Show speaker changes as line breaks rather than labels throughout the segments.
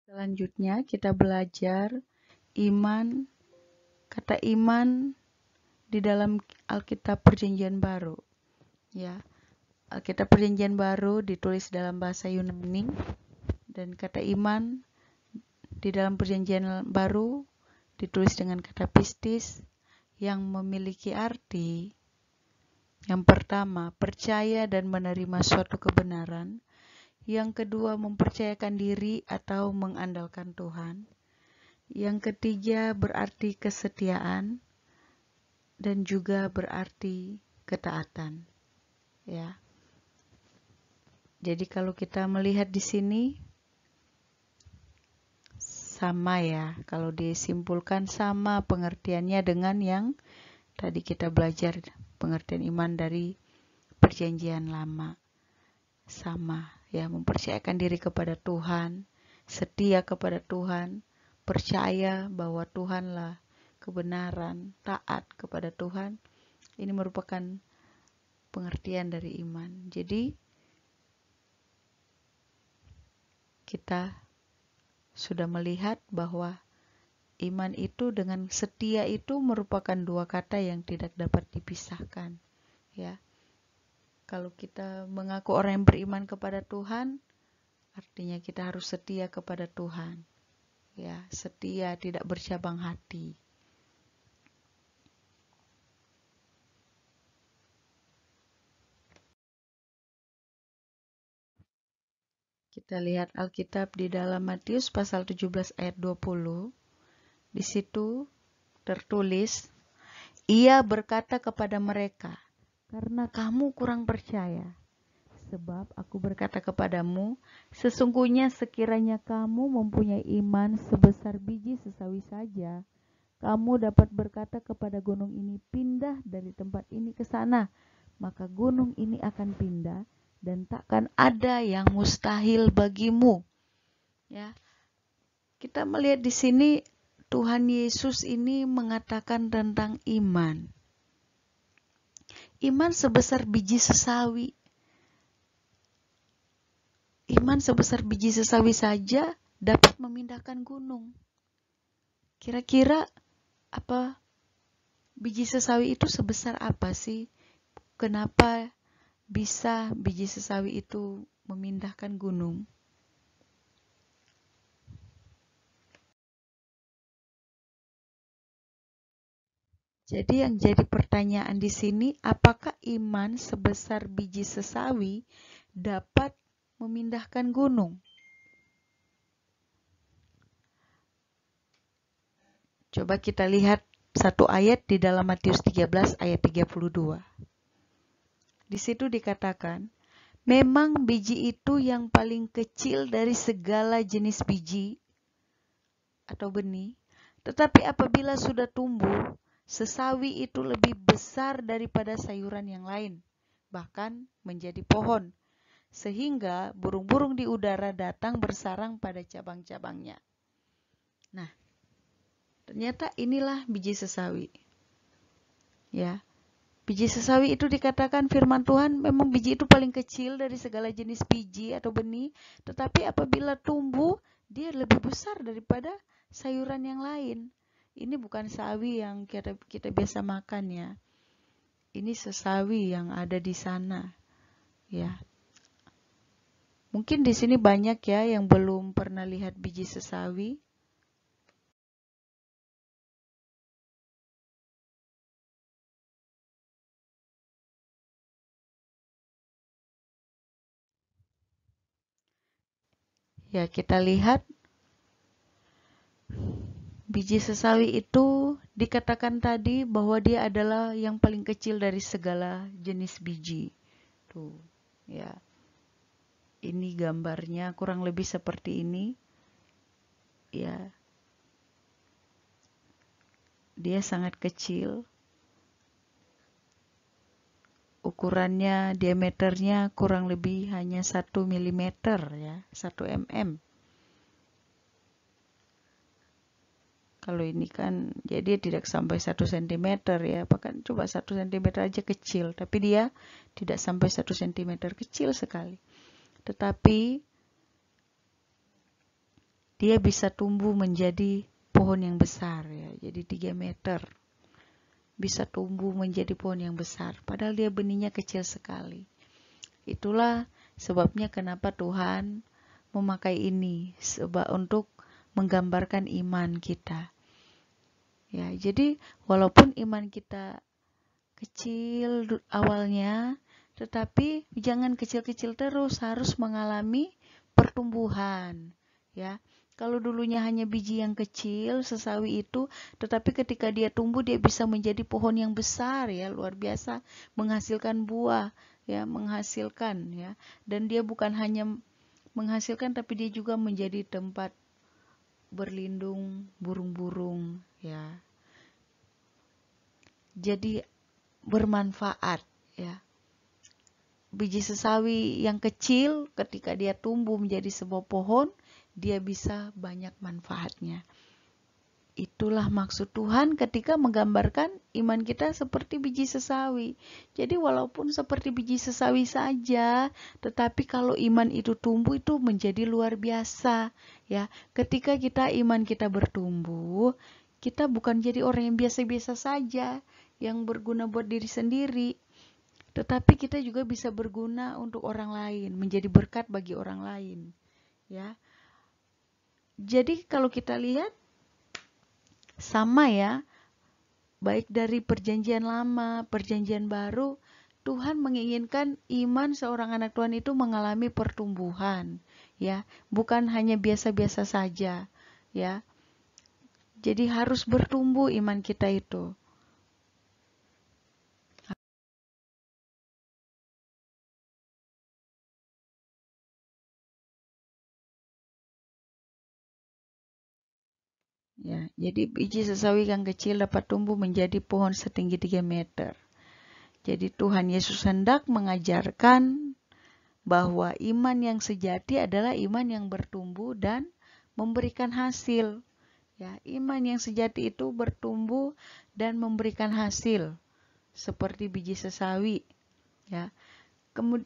Selanjutnya kita belajar iman, kata iman di dalam Alkitab Perjanjian Baru. Ya, Alkitab Perjanjian Baru ditulis dalam bahasa Yunani dan kata iman di dalam Perjanjian Baru ditulis dengan kata pistis yang memiliki arti yang pertama, percaya dan menerima suatu kebenaran. Yang kedua, mempercayakan diri atau mengandalkan Tuhan. Yang ketiga, berarti kesetiaan dan juga berarti ketaatan. Ya. Jadi kalau kita melihat di sini sama ya, kalau disimpulkan sama pengertiannya dengan yang tadi kita belajar pengertian iman dari Perjanjian Lama. Sama ya, mempercayakan diri kepada Tuhan, setia kepada Tuhan, percaya bahwa Tuhanlah kebenaran, taat kepada Tuhan. Ini merupakan pengertian dari iman. Jadi kita sudah melihat bahwa iman itu dengan setia itu merupakan dua kata yang tidak dapat dipisahkan. Ya. Kalau kita mengaku orang yang beriman kepada Tuhan, artinya kita harus setia kepada Tuhan. Ya, setia, tidak bercabang hati. Kita lihat Alkitab di dalam Matius pasal 17 ayat 20. Di situ tertulis, ia berkata kepada mereka, karena kamu kurang percaya. Sebab aku berkata kepadamu, sesungguhnya sekiranya kamu mempunyai iman sebesar biji sesawi saja, kamu dapat berkata kepada gunung ini, pindah dari tempat ini ke sana, maka gunung ini akan pindah dan takkan ada yang mustahil bagimu. Ya, kita melihat di sini Tuhan Yesus ini mengatakan tentang iman. Iman sebesar biji sesawi. Iman sebesar biji sesawi saja dapat memindahkan gunung. Kira-kira apa biji sesawi itu sebesar apa sih? Kenapa bisa biji sesawi itu memindahkan gunung? Jadi yang jadi pertanyaan di sini, apakah iman sebesar biji sesawi dapat memindahkan gunung? Coba kita lihat satu ayat di dalam Matius 13 ayat 32. Di situ dikatakan, memang biji itu yang paling kecil dari segala jenis biji atau benih, tetapi apabila sudah tumbuh, sesawi itu lebih besar daripada sayuran yang lain, bahkan menjadi pohon, sehingga burung-burung di udara datang bersarang pada cabang-cabangnya. Nah, ternyata inilah biji sesawi. Ya, biji sesawi itu dikatakan firman Tuhan memang biji itu paling kecil dari segala jenis biji atau benih, tetapi apabila tumbuh, dia lebih besar daripada sayuran yang lain. Ini bukan sawi yang kita biasa makan ya. Ini sesawi yang ada di sana. Ya. Mungkin di sini banyak ya yang belum pernah lihat biji sesawi. Ya, kita lihat biji sesawi itu dikatakan tadi bahwa dia adalah yang paling kecil dari segala jenis biji. Tuh, ya. Ini gambarnya kurang lebih seperti ini. Ya. Dia sangat kecil. Ukurannya, diameternya kurang lebih hanya 1 mm ya, 1 mm. Kalau ini kan jadi tidak sampai 1 cm ya, bahkan coba 1 cm aja kecil, tapi dia tidak sampai 1 cm, kecil sekali. Tetapi dia bisa tumbuh menjadi pohon yang besar ya. Jadi 3 meter. Bisa tumbuh menjadi pohon yang besar. Padahal dia benihnya kecil sekali. Itulah sebabnya kenapa Tuhan memakai ini untuk menggambarkan iman kita. Ya, jadi walaupun iman kita kecil awalnya, tetapi jangan kecil-kecil terus, harus mengalami pertumbuhan. Ya, kalau dulunya hanya biji yang kecil, sesawi itu, tetapi ketika dia tumbuh dia bisa menjadi pohon yang besar ya, luar biasa, menghasilkan buah ya, menghasilkan ya. Dan dia bukan hanya menghasilkan tapi dia juga menjadi tempat berlindung burung-burung ya. Jadi bermanfaat ya. Biji sesawi yang kecil ketika dia tumbuh menjadi sebuah pohon, dia bisa banyak manfaatnya. Itulah maksud Tuhan ketika menggambarkan iman kita seperti biji sesawi. Jadi walaupun seperti biji sesawi saja, tetapi kalau iman itu tumbuh itu menjadi luar biasa ya. Ketika iman kita bertumbuh, kita bukan jadi orang yang biasa-biasa saja, yang berguna buat diri sendiri, tetapi kita juga bisa berguna untuk orang lain, menjadi berkat bagi orang lain ya. Jadi kalau kita lihat sama ya, baik dari perjanjian lama, perjanjian baru, Tuhan menginginkan iman seorang anak Tuhan itu mengalami pertumbuhan ya, bukan hanya biasa-biasa saja ya. Jadi harus bertumbuh iman kita itu. Ya, jadi biji sesawi yang kecil dapat tumbuh menjadi pohon setinggi 3 meter. Jadi Tuhan Yesus hendak mengajarkan bahwa iman yang sejati adalah iman yang bertumbuh dan memberikan hasil. Ya, iman yang sejati itu bertumbuh dan memberikan hasil seperti biji sesawi. Ya,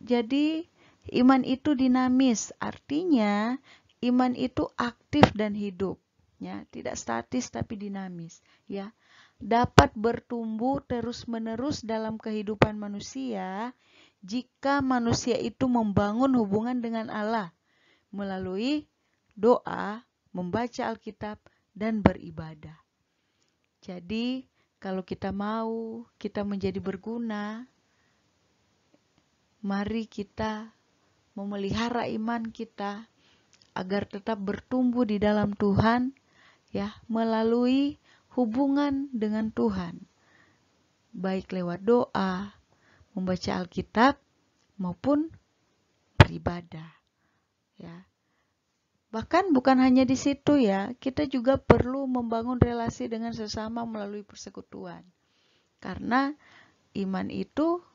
jadi iman itu dinamis, artinya iman itu aktif dan hidup. Ya, tidak statis tapi dinamis. Ya, dapat bertumbuh terus-menerus dalam kehidupan manusia jika manusia itu membangun hubungan dengan Allah melalui doa, membaca Alkitab, dan beribadah. Jadi, kalau kita mau kita menjadi berguna, mari kita memelihara iman kita agar tetap bertumbuh di dalam Tuhan, ya, melalui hubungan dengan Tuhan, baik lewat doa, membaca Alkitab, maupun beribadah. Ya. Bahkan bukan hanya di situ ya, kita juga perlu membangun relasi dengan sesama melalui persekutuan. Karena iman itu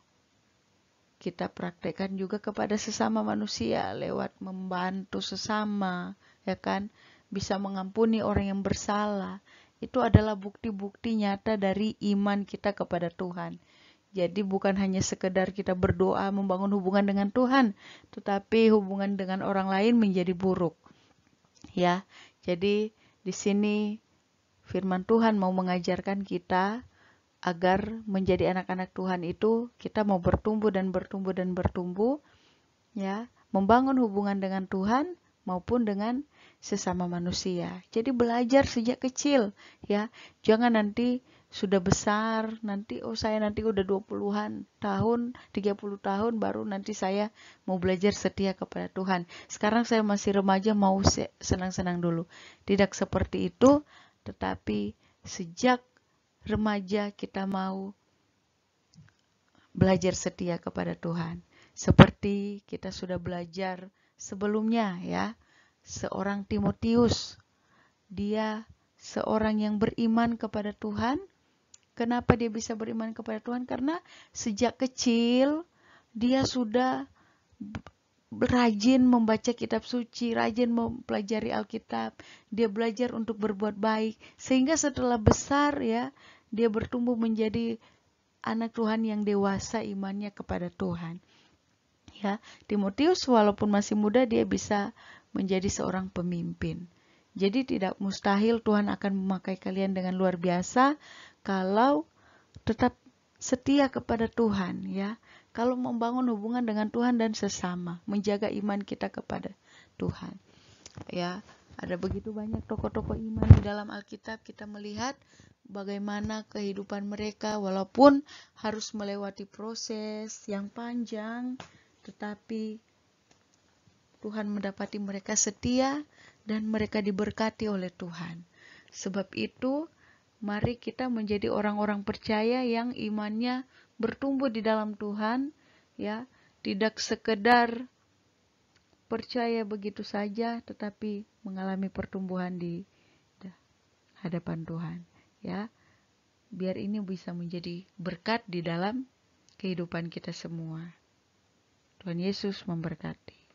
kita praktekkan juga kepada sesama manusia lewat membantu sesama, ya kan? Bisa mengampuni orang yang bersalah. Itu adalah bukti-bukti nyata dari iman kita kepada Tuhan. Jadi bukan hanya sekedar kita berdoa membangun hubungan dengan Tuhan, tetapi hubungan dengan orang lain menjadi buruk. Ya, jadi di sini firman Tuhan mau mengajarkan kita agar menjadi anak-anak Tuhan itu kita mau bertumbuh dan bertumbuh dan bertumbuh, ya, membangun hubungan dengan Tuhan maupun dengan sesama manusia. Jadi belajar sejak kecil, ya. Jangan nanti sudah besar, nanti saya nanti udah 20-an tahun, 30 tahun baru nanti saya mau belajar setia kepada Tuhan. Sekarang saya masih remaja mau senang-senang dulu. Tidak seperti itu, tetapi sejak remaja kita mau belajar setia kepada Tuhan. Seperti kita sudah belajar sebelumnya ya. Seorang Timotius, dia seorang yang beriman kepada Tuhan. Kenapa dia bisa beriman kepada Tuhan? Karena sejak kecil dia sudah rajin membaca kitab suci, rajin mempelajari Alkitab. Dia belajar untuk berbuat baik. Sehingga setelah besar ya, dia bertumbuh menjadi anak Tuhan yang dewasa imannya kepada Tuhan. Ya, Timotius walaupun masih muda dia bisa menjadi seorang pemimpin. Jadi tidak mustahil Tuhan akan memakai kalian dengan luar biasa kalau tetap setia kepada Tuhan, ya. Kalau membangun hubungan dengan Tuhan dan sesama, menjaga iman kita kepada Tuhan. Ya, ada begitu banyak tokoh-tokoh iman di dalam Alkitab, kita melihat bagaimana kehidupan mereka walaupun harus melewati proses yang panjang, tetapi Tuhan mendapati mereka setia dan mereka diberkati oleh Tuhan. Sebab itu, mari kita menjadi orang-orang percaya yang imannya bertumbuh di dalam Tuhan, ya, tidak sekedar percaya begitu saja, tetapi mengalami pertumbuhan di hadapan Tuhan, ya. Biar ini bisa menjadi berkat di dalam kehidupan kita semua. Tuhan Yesus memberkati.